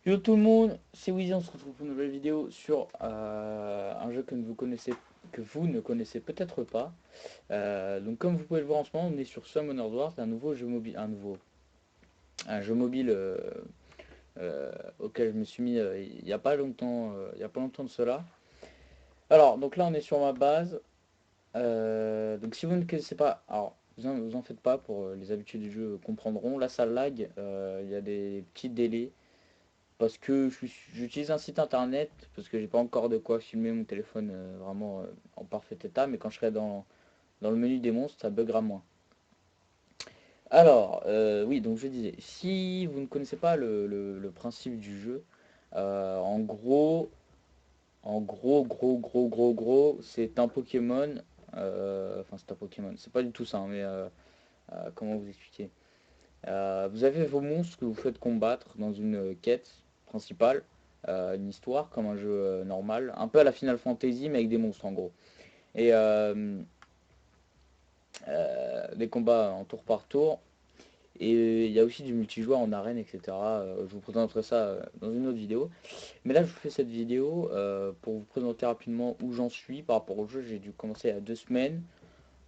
Yo tout le monde, c'est Wheezy, on se retrouve pour une nouvelle vidéo sur un jeu que vous ne connaissez peut-être pas. Donc comme vous pouvez le voir en ce moment, on est sur Summoners Wars, un nouveau jeu mobile, un jeu mobile auquel je me suis mis il n'y a pas longtemps, il y a pas longtemps de cela. Alors donc là on est sur ma base. Donc si vous ne connaissez pas, alors vous en faites pas pour les habitués du jeu comprendront. Là ça lag, il y a des petits délais. Parce que j'utilise un site internet, parce que j'ai pas encore de quoi filmer mon téléphone vraiment en parfait état, mais quand je serai dans le menu des monstres, ça buggera moins. Alors, oui, donc je disais, si vous ne connaissez pas le principe du jeu, en gros, c'est un Pokémon, enfin c'est un Pokémon, c'est pas du tout ça, hein, mais comment vous expliquer? Vous avez vos monstres que vous faites combattre dans une quête principale, une histoire comme un jeu normal, un peu à la Final Fantasy mais avec des monstres en gros. Et des combats en tour par tour. Et il y a aussi du multijoueur en arène, etc. Je vous présenterai ça dans une autre vidéo. Mais là, je vous fais cette vidéo pour vous présenter rapidement où j'en suis par rapport au jeu. J'ai dû commencer il y a 2 semaines.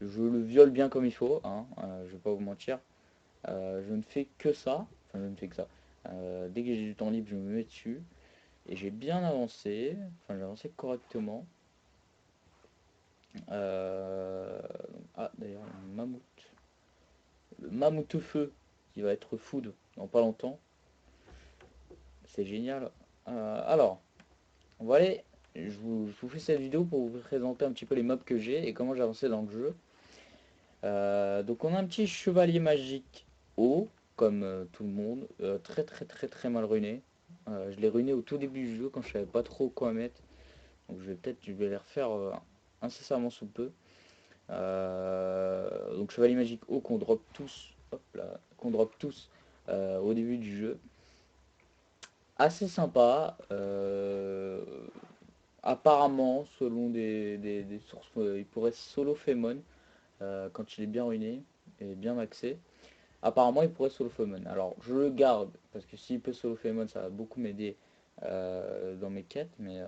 Je le viole bien comme il faut, hein, je vais pas vous mentir. Je ne fais que ça. Enfin, je ne fais que ça. Dès que j'ai du temps libre, je me mets dessus. Et j'ai bien avancé. Enfin, j'ai avancé correctement. D'ailleurs, le mammouth. Le mammouth feu qui va être food dans pas longtemps. C'est génial. Alors, voilà. Je vous fais cette vidéo pour vous présenter un petit peu les mobs que j'ai et comment j'ai avancé dans le jeu. Donc on a un petit chevalier magique haut, comme tout le monde, très très très très mal ruiné. Je l'ai ruiné au tout début du jeu quand je savais pas trop quoi mettre. Donc je vais les refaire incessamment sous peu. Donc chevalier magique haut qu'on drop tous, hop là, qu'on drop tous au début du jeu. Assez sympa. Apparemment, selon des sources, il pourrait solo Femon quand il est bien ruiné et bien maxé. Apparemment, il pourrait solo Femon. Alors, je le garde parce que s'il peut solo Femon, ça va beaucoup m'aider dans mes quêtes. Mais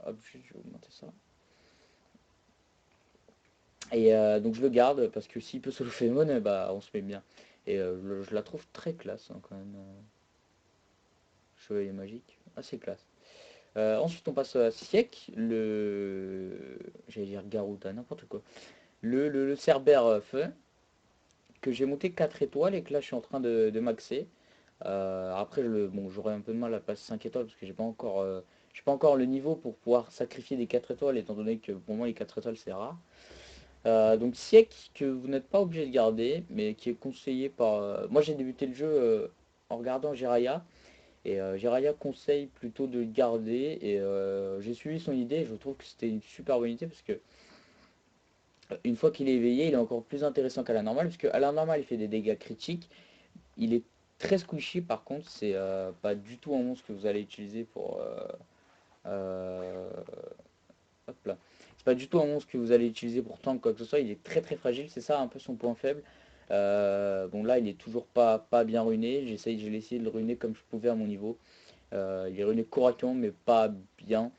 hop, je vais augmenter ça. Et donc, je le garde parce que s'il peut solo Femon, bah, on se met bien. Et je la trouve très classe hein, quand même. Chevalier magique, assez classe. Ensuite, on passe à Siek, j'allais dire Garuda, n'importe quoi. Le Cerbère feu, que j'ai monté 4 étoiles et que là je suis en train de maxer. Après, bon, j'aurai un peu de mal à passer 5 étoiles parce que j'ai pas encore le niveau pour pouvoir sacrifier des 4 étoiles étant donné que pour moi les 4 étoiles c'est rare. Donc Siek que vous n'êtes pas obligé de garder mais qui est conseillé par... moi j'ai débuté le jeu en regardant Jiraya et Jiraya conseille plutôt de le garder et j'ai suivi son idée et je trouve que c'était une super bonne idée parce que une fois qu'il est éveillé il est encore plus intéressant qu'à la normale parce qu'à la normale il fait des dégâts critiques. Il est très squishy par contre, c'est pas du tout un monstre que vous allez utiliser pour... euh, hop là. C'est pas du tout un monstre que vous allez utiliser pour tank quoi que ce soit, il est très très fragile, c'est ça un peu son point faible. Bon là il est toujours pas bien ruiné, j'ai essayé de le ruiner comme je pouvais à mon niveau. Il est ruiné correctement mais pas bien.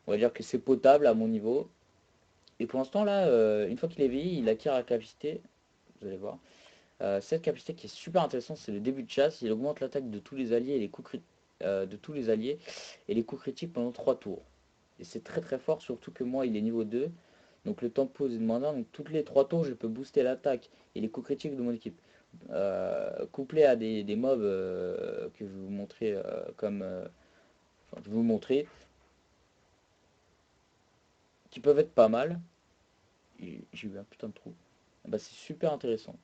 On va dire que c'est potable à mon niveau. Et pour l'instant là, une fois qu'il est éveillé, il acquiert la capacité, vous allez voir. Cette capacité qui est super intéressante, c'est le début de chasse. Il augmente l'attaque de tous les alliés et les coups de tous les alliés et les coups critiques pendant 3 tours. Et c'est très très fort, surtout que moi il est niveau 2. Donc le temps de pause est de -1. Donc toutes les 3 tours, je peux booster l'attaque et les coups critiques de mon équipe. Couplé à des mobs que je vais vous montrer enfin, je vais vous montrer, qui peuvent être pas mal. J'ai eu un putain de trou. Bah, c'est super intéressant.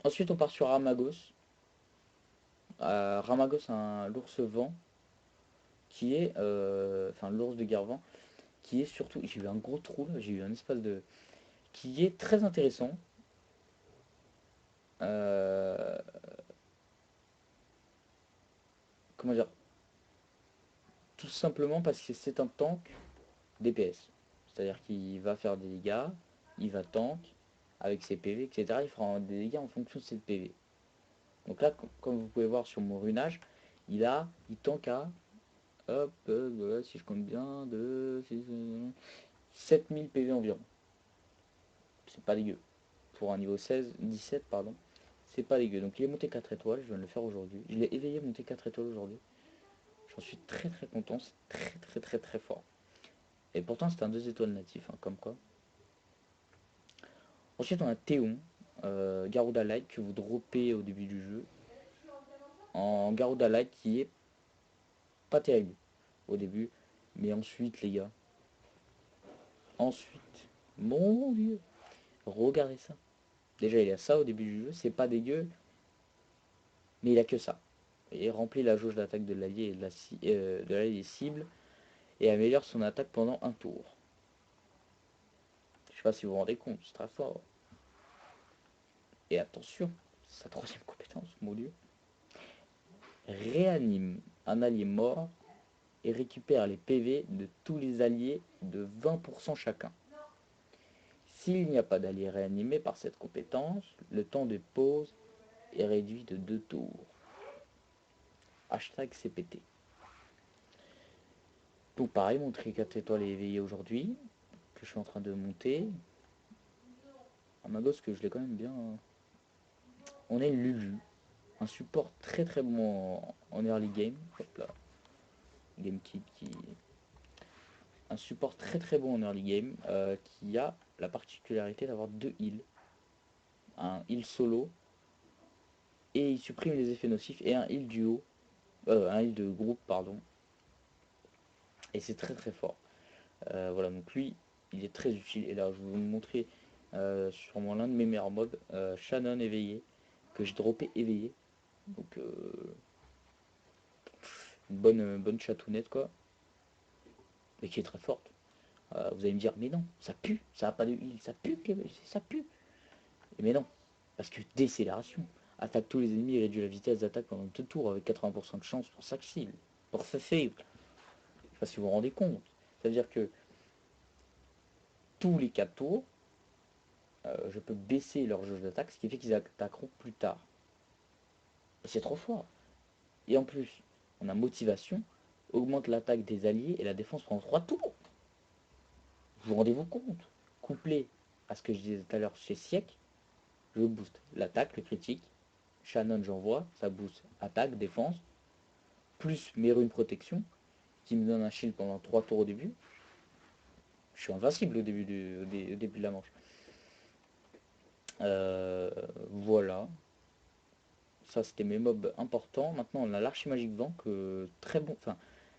Ensuite on part sur Ramagos. Ramagos, l'ours vent qui est, enfin l'ours de Guervent, qui est surtout, j'ai eu un gros trou là, j'ai eu un espace de, qui est très intéressant. Euh, comment dire, tout simplement parce que c'est un tank DPS. C'est-à-dire qu'il va faire des dégâts, il va tank avec ses PV, etc. Il fera des dégâts en fonction de ses PV. Donc là, comme vous pouvez voir sur mon runage, il tank à, hop, voilà, si je compte bien, 7000 PV environ. C'est pas dégueu. Pour un niveau 17 pardon. C'est pas dégueu. Donc il est monté 4 étoiles, je viens de le faire aujourd'hui. Je l'ai éveillé monté 4 étoiles aujourd'hui. J'en suis très très content, c'est très très très très fort. Et pourtant c'est un 2 étoiles natif, hein, comme quoi. Ensuite on a Théon, Garuda Light que vous droppez au début du jeu. En Garuda Light qui est pas terrible au début. Mais ensuite les gars. Ensuite, mon dieu, regardez ça. Déjà il a ça au début du jeu, c'est pas dégueu. Mais il a que ça. Et remplit la jauge d'attaque de l'allié et de l'allié cible. Et améliore son attaque pendant un tour. Je sais pas si vous vous rendez compte, c'est très fort. Et attention, sa troisième compétence, mon dieu. Réanime un allié mort et récupère les PV de tous les alliés de 20% chacun. S'il n'y a pas d'allié réanimé par cette compétence, le temps de pause est réduit de 2 tours. Hashtag CPT. Donc pareil, mon tri 4 étoiles est éveillé aujourd'hui, que je suis en train de monter. À ma gosse que je l'ai quand même bien. On a Lulu, un support très très bon en early game. Hop là. Game kit qui. Un support très très bon en early game qui a la particularité d'avoir 2 heals. Un heal solo et il supprime les effets nocifs et un heal duo. Un heal de groupe pardon. Et c'est très très fort. Voilà, donc lui il est très utile. Et là je vais vous montrer sûrement l'un de mes meilleurs mobs, Shannon éveillé, que j'ai droppé éveillé. Donc une bonne chatounette quoi. Et qui est très forte. Vous allez me dire, mais non, ça pue, ça n'a pas de heal, ça pue, ça pue. Mais non, parce que décélération. Attaque tous les ennemis et réduit la vitesse d'attaque pendant 2 tours avec 80% de chance pour chaque cible. Pour ce faible. Je sais pas si vous vous rendez compte. C'est-à-dire que tous les 4 tours, je peux baisser leur jauge d'attaque, ce qui fait qu'ils attaqueront plus tard. Et c'est trop fort. Et en plus, on a motivation, augmente l'attaque des alliés et la défense pendant 3 tours. Vous vous rendez-vous compte? Couplé à ce que je disais tout à l'heure chez Siek, je booste l'attaque, le critique. Shannon, j'envoie, ça booste attaque, défense, plus mes runes protection, qui me donne un shield pendant 3 tours au début. Je suis invincible au début, au début de la manche. Voilà. Ça, c'était mes mobs importants. Maintenant, on a l'archimagique vent, que très bon. Enfin,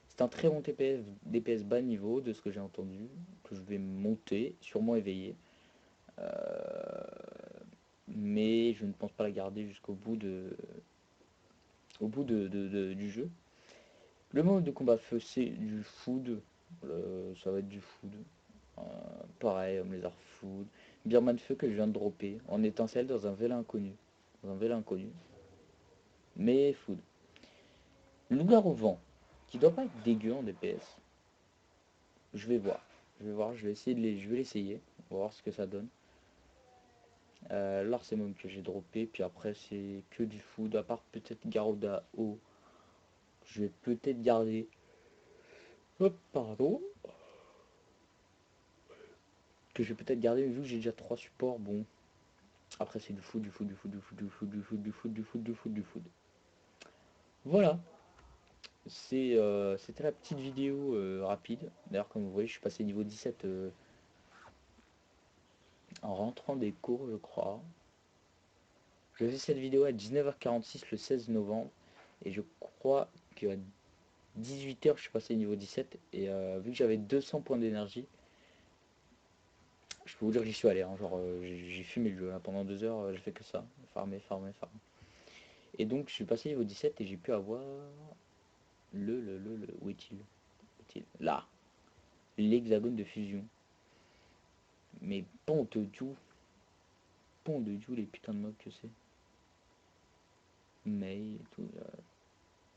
c'est un très bon TPS, DPS bas niveau, de ce que j'ai entendu, que je vais monter, sûrement éveillé. Mais je ne pense pas la garder jusqu'au bout du jeu. Le mode de combat feu, c'est du food. Ça va être du food. Euh, Pareil, homme lézard food. Birman feu que je viens de dropper en étincelle dans un vélin inconnu. Dans un vélin inconnu. Mais food. Loup-garou vent, qui doit pas être dégueu en DPS. Je vais voir. Je vais essayer je vais l'essayer. On va voir ce que ça donne. L'Arsemum que j'ai droppé, puis après c'est que du food, à part peut-être Garuda O. Je vais peut-être garder. Hop, pardon. Que je vais peut-être garder vu que j'ai déjà 3 supports. Bon. Après c'est du food, du food, du food, du food, du food, du food, du food, du food, du food, du food. Voilà. C'était la petite vidéo rapide. D'ailleurs comme vous voyez je suis passé niveau 17 en rentrant des cours je crois. Je fais cette vidéo à 19h46 le 16 novembre et je crois qu'à 18h je suis passé niveau 17 et vu que j'avais 200 points d'énergie, je peux vous dire que j'y suis allé, hein, genre j'ai fumé le jeu là, pendant 2 heures, j'ai fait que ça, farmer, farmer, farmer. Et donc je suis passé niveau 17 et j'ai pu avoir où est-il? Là, l'hexagone de fusion. Mais pont de Dieu les putains de mobs que c'est. May et tout,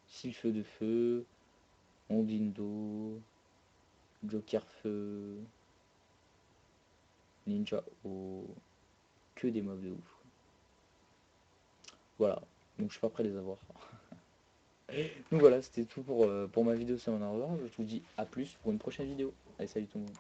Sylphe de feu, Ondine d'eau, Joker feu, Ninja O, que des mobs de ouf. Voilà. Donc je suis pas prêt à les avoir. Donc voilà, c'était tout pour ma vidéo sur mon Je vous dis à plus pour une prochaine vidéo. Allez, salut tout le monde.